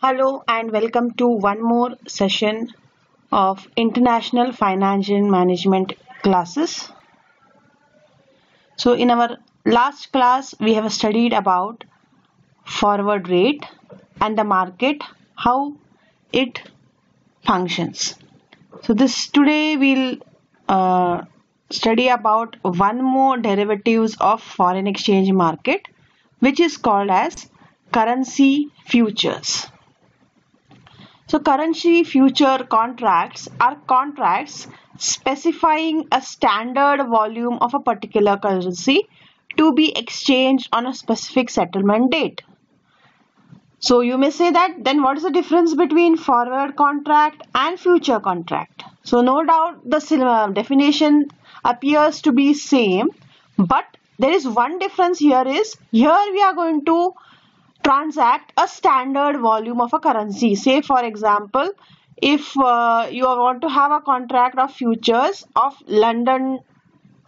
Hello and welcome to one more session of International Financial Management classes. So in our last class we have studied about forward rate and the market, how it functions. So this today we'll study about one more derivatives of foreign exchange market, which is called as currency futures. So currency future contracts are contracts specifying a standard volume of a particular currency to be exchanged on a specific settlement date. So you may say that then what is the difference between forward contract and future contract? So no doubt the definition appears to be same, but there is one difference here is here we are going to transact a standard volume of a currency. Say for example, if you want to have a contract of futures of London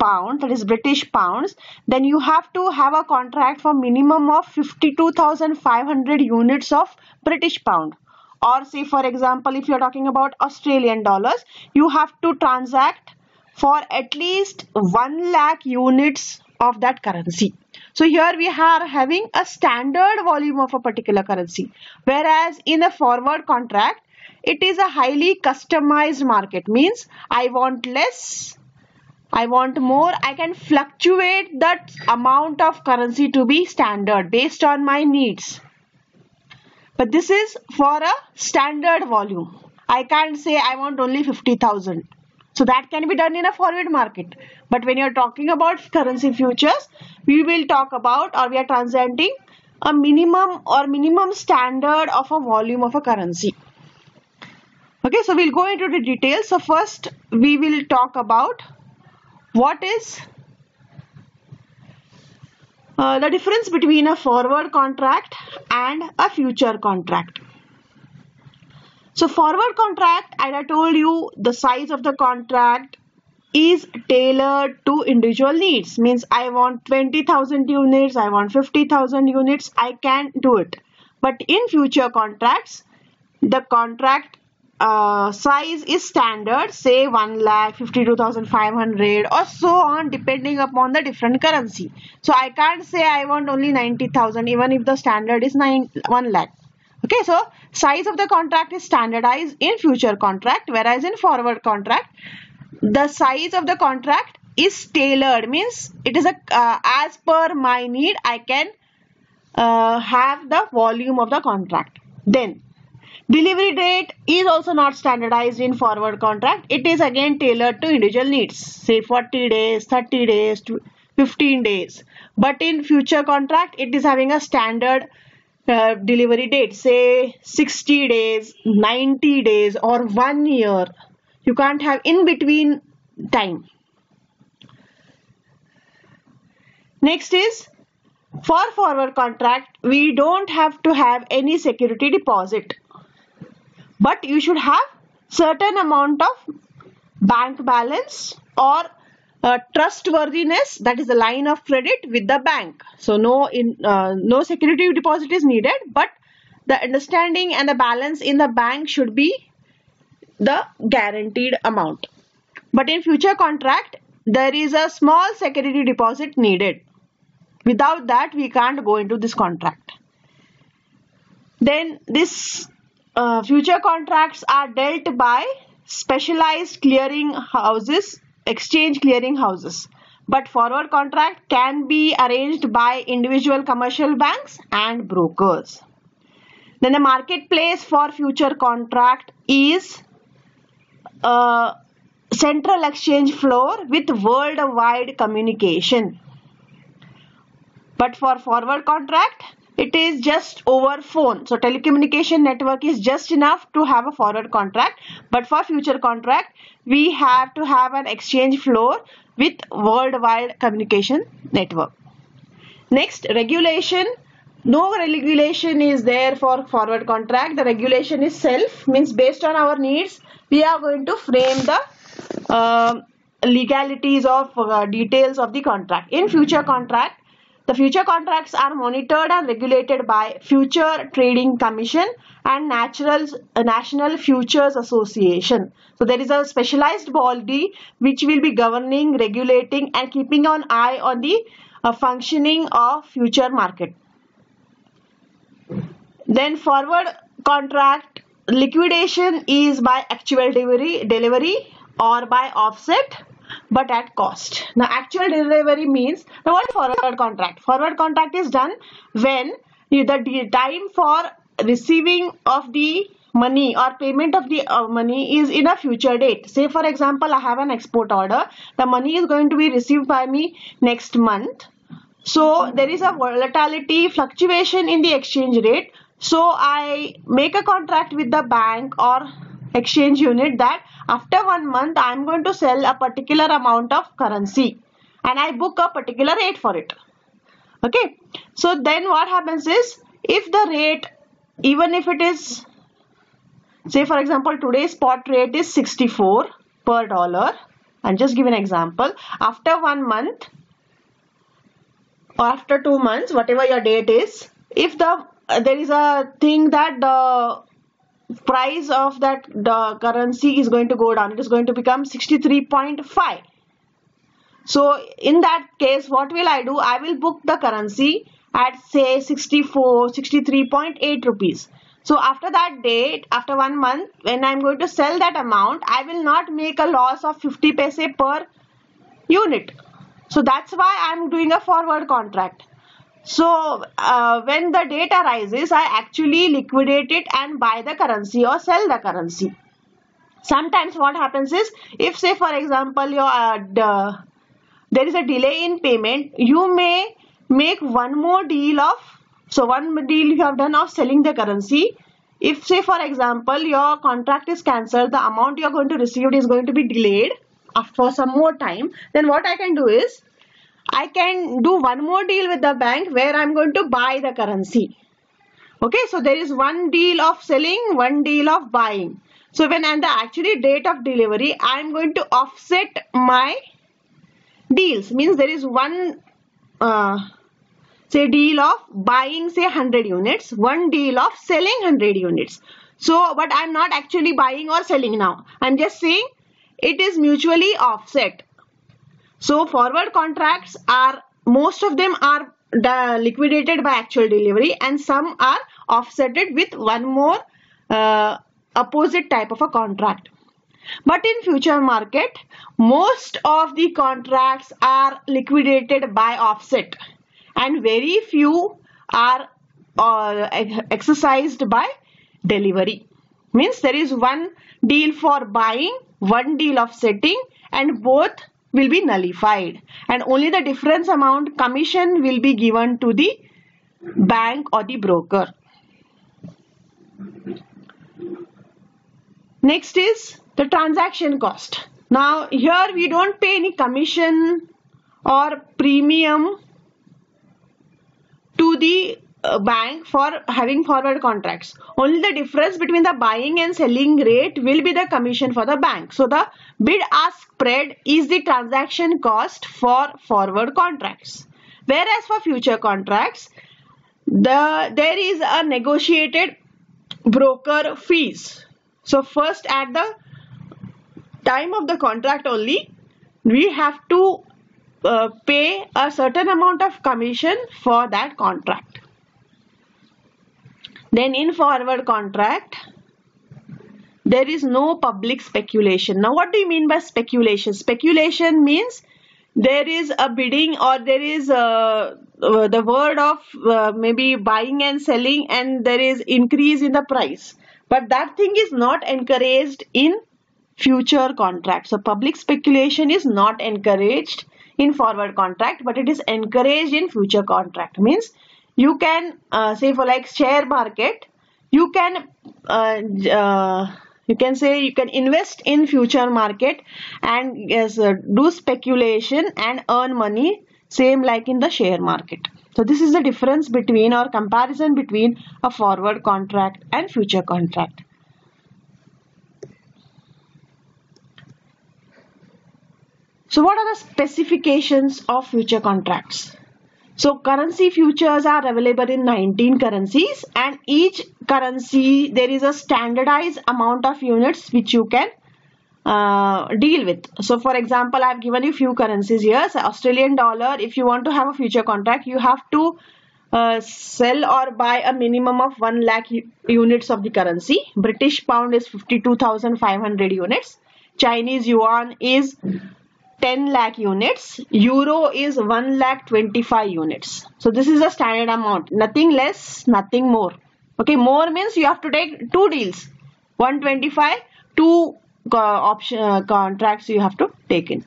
pound, that is British pounds, then you have to have a contract for minimum of 52,500 units of British pound. Or say for example, if you are talking about Australian dollars, you have to transact for at least 1 lakh units of that currency. So here we are having a standard volume of a particular currency, whereas in a forward contract it is a highly customized market. Means I want less, I want more, I can fluctuate that amount of currency to be standard based on my needs. But this is for a standard volume. I can't say I want only 50,000. So that can be done in a forward market. But when you're talking about currency futures, we will talk about, or we are transacting a minimum standard of a volume of a currency. Okay, so we'll go into the details. So first we will talk about what is the difference between a forward contract and a future contract. So forward contract, as I told you, the size of the contract is tailored to individual needs. Means I want 20,000 units, I want 50,000 units, I can do it. But in future contracts, the contract size is standard, say 1 lakh, 52,500 or so on, depending upon the different currency. So I can't say I want only 90,000 even if the standard is 1 lakh. Okay, so size of the contract is standardized in future contract, whereas in forward contract, the size of the contract is tailored. Means it is a as per my need, I can have the volume of the contract. Then delivery date is also not standardized in forward contract. It is again tailored to individual needs. Say 40 days, 30 days, 15 days. But in future contract, it is having a standard delivery date, say 60 days, 90 days or 1 year. You can't have in between time. Next is for forward contract, we don't have to have any security deposit, but you should have certain amount of bank balance or trustworthiness, that is the line of credit with the bank. So no security deposit is needed, but the understanding and the balance in the bank should be the guaranteed amount. But in future contract, there is a small security deposit needed. Without that, we can't go into this contract. Then this future contracts are dealt by specialized clearing houses, exchange clearing houses. But forward contract can be arranged by individual commercial banks and brokers. Then the marketplace for future contract is a central exchange floor with worldwide communication. But for forward contract, it is just over phone. So telecommunication network is just enough to have a forward contract. But for future contract, we have to have an exchange floor with worldwide communication network. Next, regulation. No regulation is there for forward contract. The regulation is self, means based on our needs, we are going to frame the legalities of details of the contract. In future contract, The future contracts are monitored and regulated by Future Trading Commission and National Futures Association. So there is a specialized body which will be governing, regulating and keeping an eye on the functioning of future market. Then forward contract liquidation is by actual delivery or by offset, but at cost. Now actual delivery means, now what is forward contract? Forward contract is done when the time for receiving of the money or payment of the money is in a future date. Say for example, I have an export order. The money is going to be received by me next month. So there is a volatility fluctuation in the exchange rate. So I make a contract with the bank or exchange unit that after 1 month I am going to sell a particular amount of currency and I book a particular rate for it. Okay. So then what happens is, if the rate, even if it is, say for example, today's spot rate is 64 per dollar, and just give an example, after 1 month or after 2 months, whatever your date is, if there is a thing that the price of the currency is going to go down, it is going to become 63.5. So in that case, what will I do? I will book the currency at say 63.8 rupees. So after that date, after 1 month, when I am going to sell that amount, I will not make a loss of 50 paise per unit. So that's why I am doing a forward contract. So when the date arises, I actually liquidate it and buy the currency or sell the currency. Sometimes what happens is, if say for example there is a delay in payment, you may make one more deal of, so one deal you have done of selling the currency. If say for example your contract is cancelled, the amount you are going to receive is going to be delayed for some more time, then what I can do is, I can do one more deal with the bank where I am going to buy the currency. Okay, so there is one deal of selling, one deal of buying. So when at the actually date of delivery, I am going to offset my deals. Means there is one say deal of buying say 100 units, one deal of selling 100 units. So but I am not actually buying or selling now. I am just saying it is mutually offset. So forward contracts are, most of them are liquidated by actual delivery and some are offsetted with one more opposite type of a contract. But in future market, most of the contracts are liquidated by offset and very few are exercised by delivery. Means there is one deal for buying, one deal of setting, and both will be nullified, and only the difference amount commission will be given to the bank or the broker. Next is the transaction cost. Now here we don't pay any commission or premium to the bank for having forward contracts. Only the difference between the buying and selling rate will be the commission for the bank. So the bid-ask spread is the transaction cost for forward contracts. Whereas for future contracts, there is a negotiated broker fees. So first at the time of the contract only, we have to pay a certain amount of commission for that contract. Then in forward contract, there is no public speculation. Now what do you mean by speculation? Speculation means there is a bidding or there is the word of maybe buying and selling and there is increase in the price. But that thing is not encouraged in future contract. So public speculation is not encouraged in forward contract, but it is encouraged in future contract. Means you can say for like share market, you can say you can invest in future market and do speculation and earn money, same like in the share market. So this is the difference between or comparison between a forward contract and future contract. So what are the specifications of future contracts? So currency futures are available in 19 currencies, and each currency there is a standardized amount of units which you can deal with. So for example, I have given you few currencies here. So Australian dollar, if you want to have a future contract, you have to sell or buy a minimum of 1 lakh units of the currency. British pound is 52,500 units. Chinese yuan is 10 lakh units. Euro is 1 lakh 25 units. So this is a standard amount. Nothing less, nothing more. Okay, more means you have to take two deals. 125, two contracts you have to take in.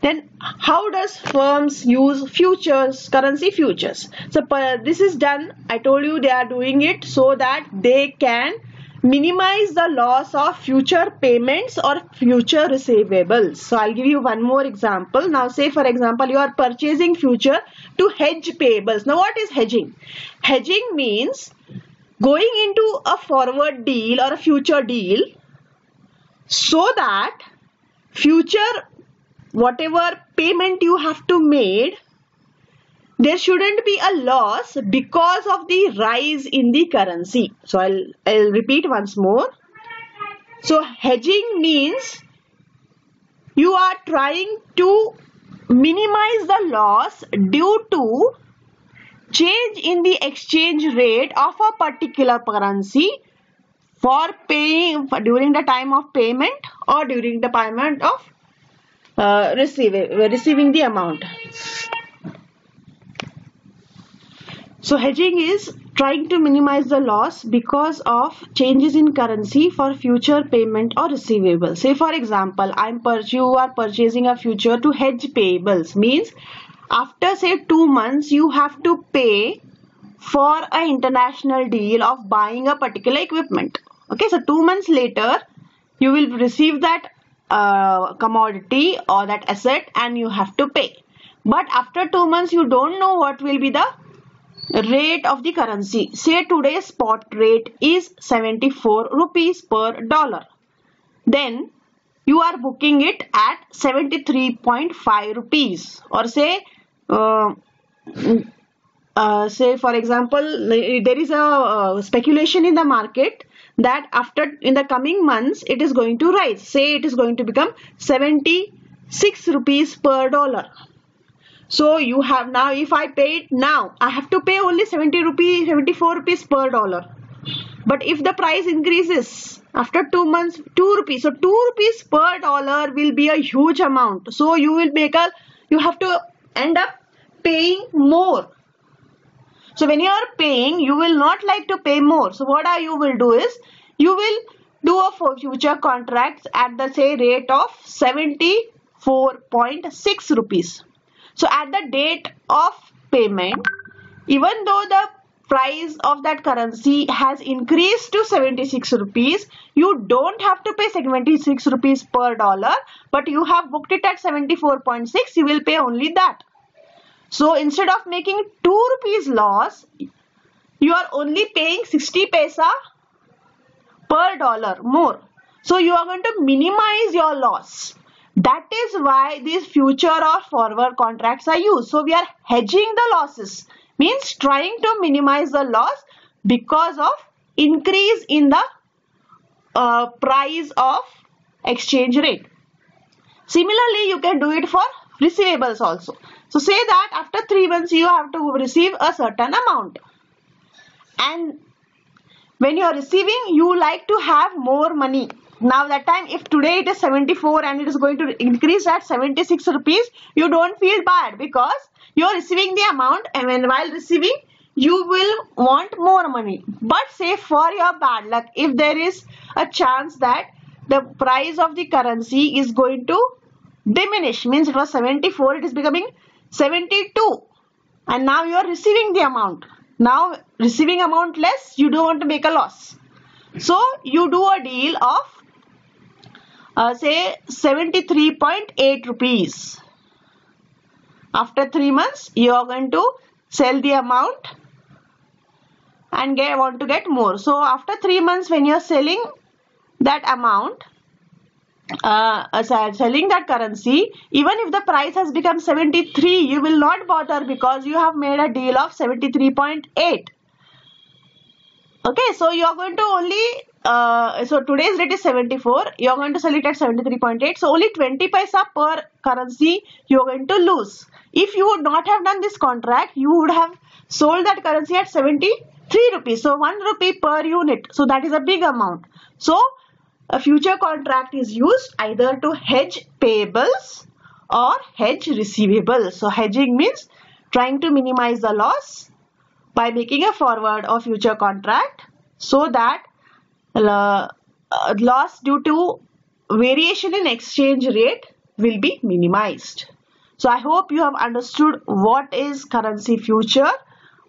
Then how does firms use futures, currency futures? So this is done, I told you they are doing it so that they can minimize the loss of future payments or future receivables. So I'll give you one more example. Now say for example you are purchasing future to hedge payables. Now what is hedging? Hedging means going into a forward deal or a future deal so that future whatever payment you have to make, there shouldn't be a loss because of the rise in the currency. So I'll repeat once more. So hedging means you are trying to minimize the loss due to change in the exchange rate of a particular currency for paying during the time of payment or during the payment of receiving the amount. So hedging is trying to minimize the loss because of changes in currency for future payment or receivable. Say for example, you are purchasing a future to hedge payables. Means after say 2 months you have to pay for an international deal of buying a particular equipment. Okay, so 2 months later you will receive that commodity or that asset and you have to pay. But after 2 months you don't know what will be the rate of the currency. Say today's spot rate is 74 rupees per dollar. Then you are booking it at 73.5 rupees, or say for example there is a speculation in the market that in the coming months it is going to rise. Say it is going to become 76 rupees per dollar. So you have now, if I pay it now, I have to pay only 74 rupees per dollar. But if the price increases after 2 months, 2 rupees. So 2 rupees per dollar will be a huge amount. So you have to end up paying more. So when you are paying, you will not like to pay more. So what you will do is, you will do a future contracts at the say rate of 74.6 rupees. So at the date of payment, even though the price of that currency has increased to 76 rupees, you don't have to pay 76 rupees per dollar, but you have booked it at 74.6, you will pay only that. So instead of making 2 rupees loss, you are only paying 60 paisa per dollar more. So you are going to minimize your loss. That is why these future or forward contracts are used. So we are hedging the losses, means trying to minimize the loss because of increase in the price of exchange rate. Similarly, you can do it for receivables also. So say that after 3 months you have to receive a certain amount, and when you are receiving, you like to have more money. Now that time, if today it is 74 and it is going to increase at 76 rupees, you don't feel bad because you are receiving the amount, and while receiving you will want more money. But say for your bad luck, if there is a chance that the price of the currency is going to diminish, means it was 74, it is becoming 72, and now you are receiving the amount. Now receiving amount less, you don't want to make a loss. So you do a deal of say 73.8 rupees. After 3 months, you are going to sell the amount and want to get more. So after 3 months, when you are selling that amount, selling that currency, even if the price has become 73, you will not bother because you have made a deal of 73.8. Okay, so you are going to only, so today's rate is 74, you are going to sell it at 73.8, so only 20 paisa per currency you are going to lose. If you would not have done this contract, you would have sold that currency at 73 rupees, so 1 rupee per unit, so that is a big amount. So a future contract is used either to hedge payables or hedge receivables. So hedging means trying to minimize the loss by making a forward or future contract so that loss due to variation in exchange rate will be minimized. So I hope you have understood what is currency future,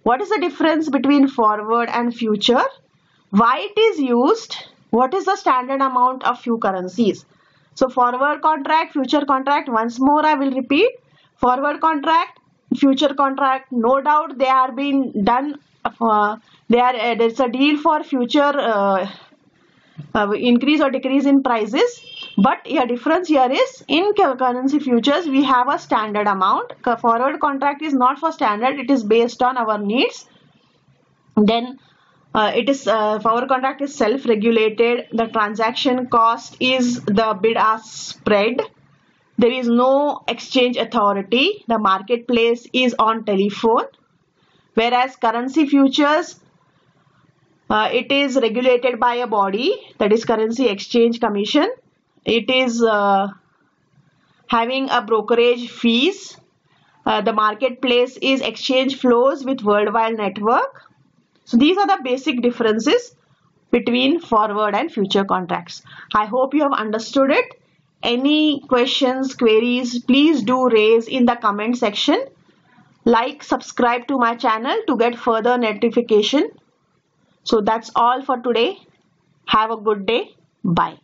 what is the difference between forward and future, why it is used, what is the standard amount of few currencies. So forward contract, future contract, once more I will repeat. Forward contract, future contract, no doubt they are being done, there's a deal for future increase or decrease in prices, but a difference here is in currency futures we have a standard amount. Forward contract is not for standard, it is based on our needs. Then forward contract is self-regulated. The transaction cost is the bid-ask spread. There is no exchange authority. The marketplace is on telephone. Whereas currency futures, it is regulated by a body, that is Currency Exchange Commission. It is having a brokerage fees. The marketplace is exchange flows with worldwide network. So these are the basic differences between forward and future contracts. I hope you have understood it. Any questions, queries, please do raise in the comment section. Like, subscribe to my channel to get further notification. So that's all for today. Have a good day. Bye.